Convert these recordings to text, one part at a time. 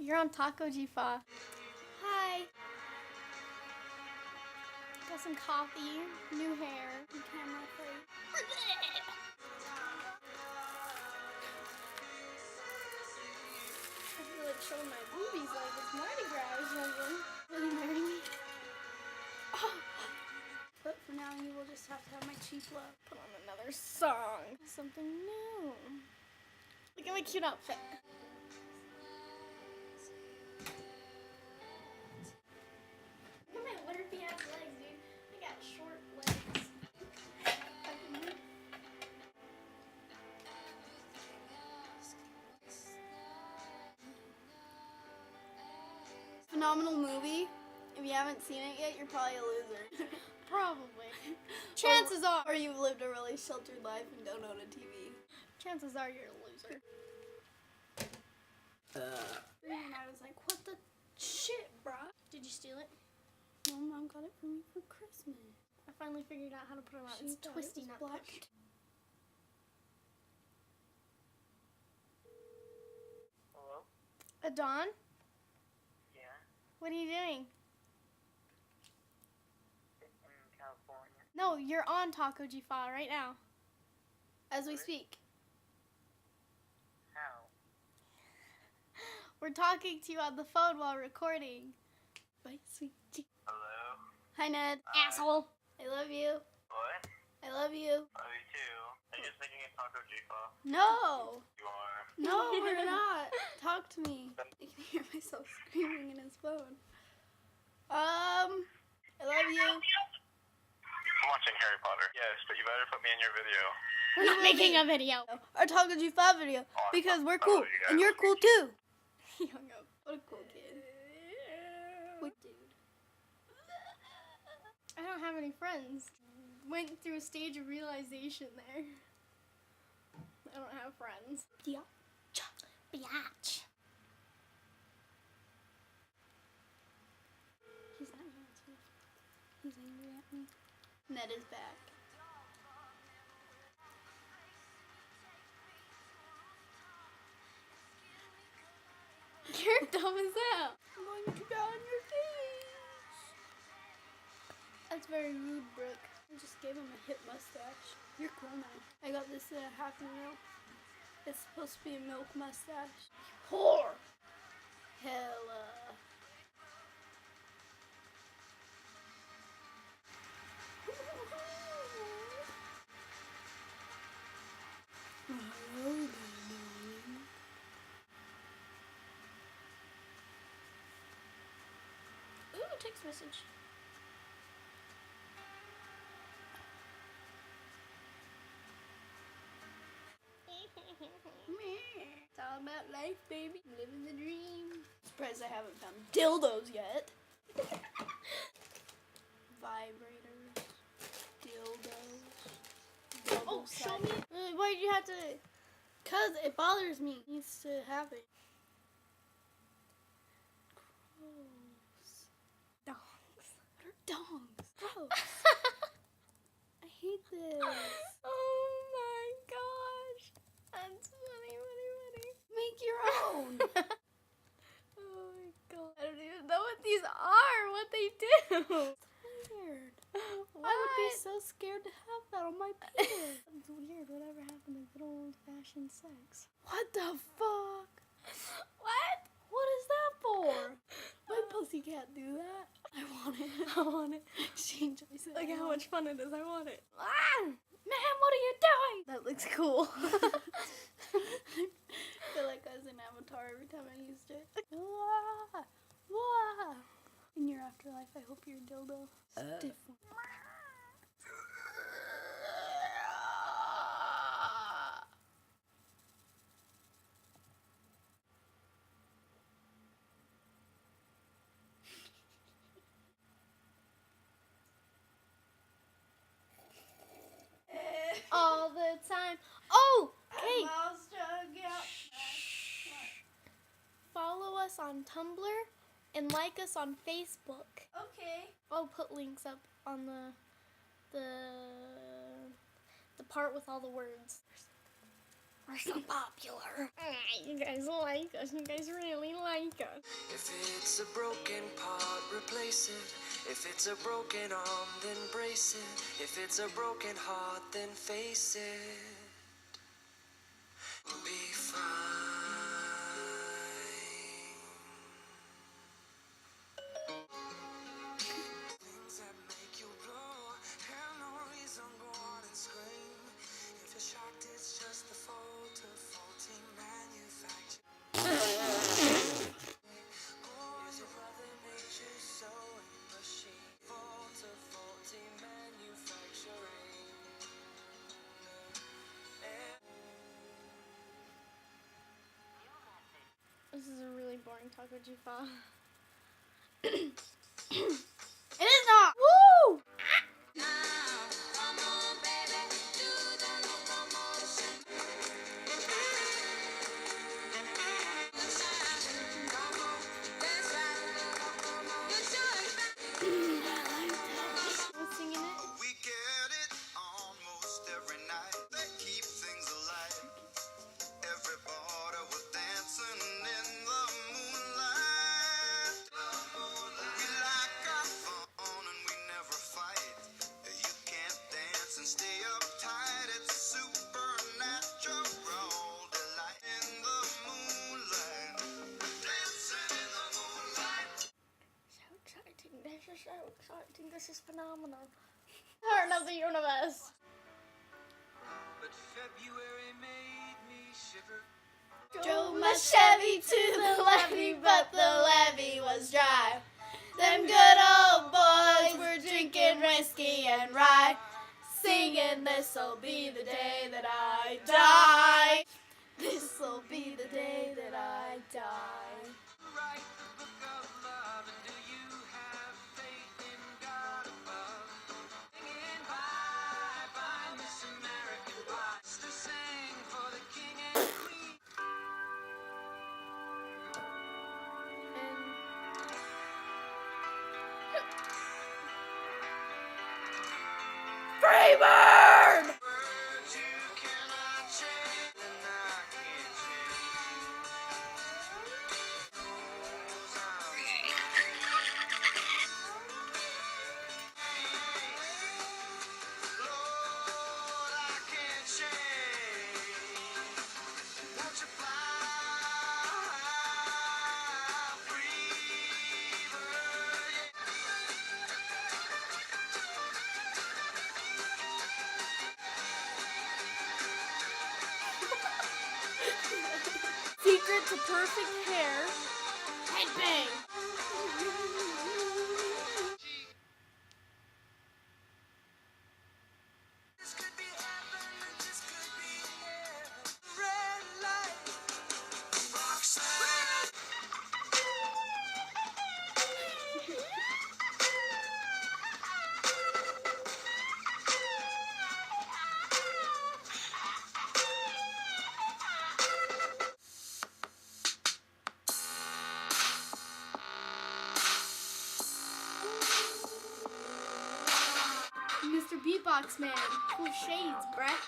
You're on TACOGFAWE. Hi. Got some coffee, new hair, and camera free. I feel like showing my boobies like it's Mardi Gras or something. Will you marry me? Oh. But for now, you will just have to have my cheap love. Put on another song. Something new. Look at my cute outfit. Look at my lurpy ass legs, dude. I got short legs. Phenomenal movie. If you haven't seen it yet, you're probably a loser. Probably. Chances are, or you've lived a really sheltered life and don't own a TV. Chances are you're a loser. And I was like, what the shit, bruh? Did you steal it? No, Mom got it for me for Christmas. I finally figured out how to put it on. It's twisty, not pushed. Hello? Adon? Yeah? What are you doing? In California. No, you're on TACOGFAWE right now. As we What? speak. How? We're talking to you on the phone while recording. Bye, sweetie. Hello? Hi, Ned. Hi. Asshole. I love you. What? I love you. Love you too. Are you just thinking of TACOGFAWE? No. You are. No, we're not. Talk to me. I can hear myself screaming in his phone. I love you. I'm watching Harry Potter. Yes, but you better put me in your video. We're not making a video. Our TACOGFAWE video. Because we're cool. you guys. And you're cool too. He hung up. What a cool kid. What dude? I don't have any friends. Went through a stage of realization there. I don't have friends. Biatch. Biatch. He's not here. He's angry at me. Ned is back. You're dumb as hell. I'm going to go on your face. That's very rude, Brooke. I just gave him a hip mustache. You're cool now. I got this Happy Meal. It's supposed to be a milk mustache. Whore! Hella. Ooh, text message. It's all about life, baby. Living the dream. Surprised I haven't found dildos yet. Vibrators. Dildos. Oh, show me. Why'd you have to? Cause it bothers me. Needs to have it. Gross. Dongs. What are dongs? Gross. I hate this. Oh my gosh. That's funny. Make your own. Oh my god. I don't even know what these are. What they do. It's weird. What? I would be so scared to have that on my penis. It's weird. Whatever happened to good old-fashioned sex? What the fuck? What? What is that for? My pussy can't do that. I want it. I want it. Change my sex. Look at how much fun it is. I want it. Ah! Man, what are you doing? That looks cool. I feel like I was in Avatar every time I used it. Wah! Wah! In your afterlife, I hope your dildo stiff one. All the time. Oh, okay. Follow us on Tumblr and like us on Facebook. Okay. I'll put links up on the part with all the words. We're so popular. You guys like us. You guys really like us. If it's a broken part, replace it. If it's a broken arm, then brace it. If it's a broken heart, then face it. We'll be fine. Things that make you blow, have no reason, go on and scream. If you're shocked, it's just the fault of faulty manufacture. Is your brother nature's sewing machine? Fault of faulty manufacturing. This is a really boring TACOGFAWE. It is not! Woo! Who's singing it? We get it almost every night. They keep things alive. Everybody was dancing in the moonlight. We like our fun and we never fight. You can't dance and stay uptight. It's supernatural delight in the moonlight. Dancing in the moonlight. So exciting. This is so exciting. This is phenomenal. Heart of the universe. But February made me shiver. Drove my Chevy to the levee, but the levee was dry. Them good old boys were drinking whiskey and rye, singing, "This'll be the day that I die. This'll be the day that I die." Write the book of love, and do you have faith in God above? Singing bye bye, Miss American Pie. To sing for the king and queen. Freebird! Words you cannot change, and I can't change. Lord, I can't change. Won't you fly free bird? Secret to perfect hair. Headbang. This could be heaven, this could be hell. Red light, rockstar. Mr. Beatbox Man. Cool shades, bruh.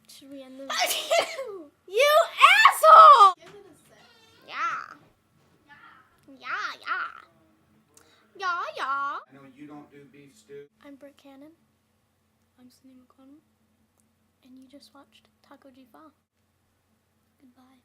Should we end this? You asshole! Give it a sec. Yeah. Yeah, yeah. Yeah, yeah. I know you don't do beef stew. I'm Britt Cannon. I'm Cindy McConnell. And you just watched TACOGFAWE. Goodbye.